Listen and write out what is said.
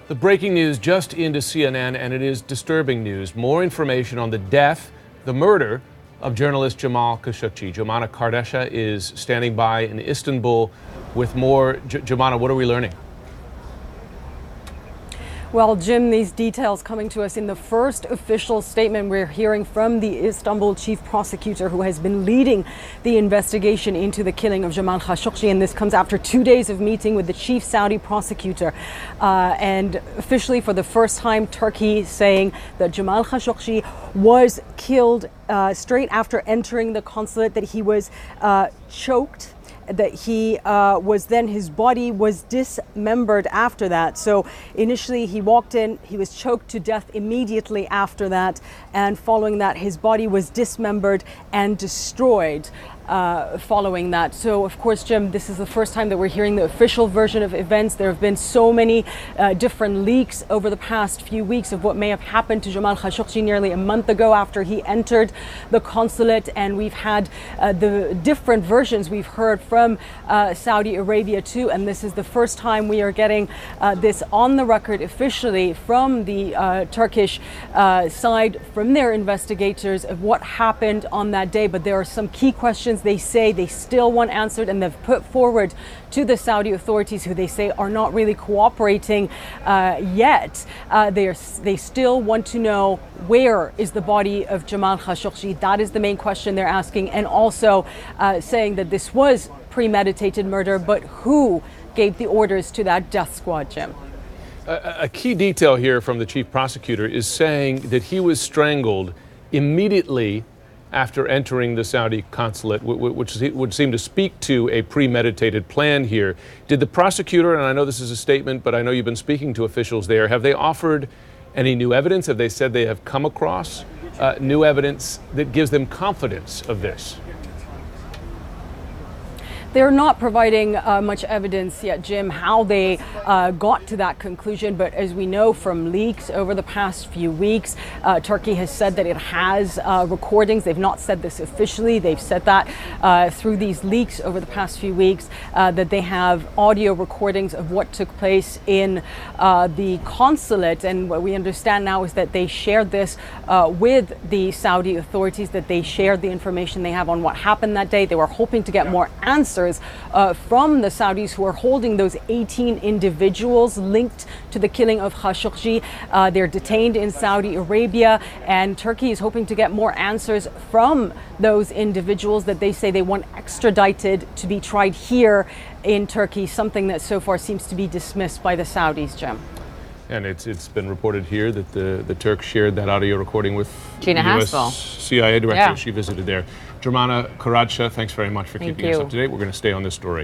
The breaking news just into CNN, and it is disturbing news. More information on the death, the murder of journalist Jamal Khashoggi. Jomana Kardasha is standing by in Istanbul with more. Jomana, what are we learning? Well, Jim, these details coming to us in the first official statement we're hearing from the Istanbul chief prosecutor who has been leading the investigation into the killing of Jamal Khashoggi. And this comes after 2 days of meeting with the chief Saudi prosecutor. And officially for the first time, Turkey saying that Jamal Khashoggi was killed straight after entering the consulate, that he was choked, that he his body was dismembered after that. So initially he walked in, he was choked to death immediately after that, and following that his body was dismembered and destroyed following that. So of course, Jim, this is the first time that we're hearing the official version of events. There have been so many different leaks over the past few weeks of what may have happened to Jamal Khashoggi nearly a month ago after he entered the consulate, and we've had the different versions we've heard from Saudi Arabia too, and this is the first time we are getting this on the record officially from the Turkish side, from their investigators, of what happened on that day. But there are some key questions they say they still want answered, and they've put forward to the Saudi authorities, who they say are not really cooperating yet. They still want to know, where is the body of Jamal Khashoggi? That is the main question they're asking, and also saying that this was premeditated murder, but who gave the orders to that death squad, Jim? A key detail here from the chief prosecutor is saying that he was strangled immediately after entering the Saudi consulate, which would seem to speak to a premeditated plan here. Did the prosecutor, and I know this is a statement, but I know you've been speaking to officials there, have they offered any new evidence? Have they said they have come across new evidence that gives them confidence of this? They're not providing much evidence yet, Jim, how they got to that conclusion. But as we know from leaks over the past few weeks, Turkey has said that it has recordings. They've not said this officially. They've said that through these leaks over the past few weeks, that they have audio recordings of what took place in the consulate. And what we understand now is that they shared this with the Saudi authorities, that they shared the information they have on what happened that day. They were hoping to get more answers from the Saudis who are holding those 18 individuals linked to the killing of Khashoggi. They're detained in Saudi Arabia, and Turkey is hoping to get more answers from those individuals that they say they want extradited to be tried here in Turkey, something that so far seems to be dismissed by the Saudis, Jim. And it's been reported here that the Turks shared that audio recording with Gina the US Haspel, CIA director. Yeah. She visited there. Jomana Kardasha, thanks very much for keeping us up to date. We're going to stay on this story.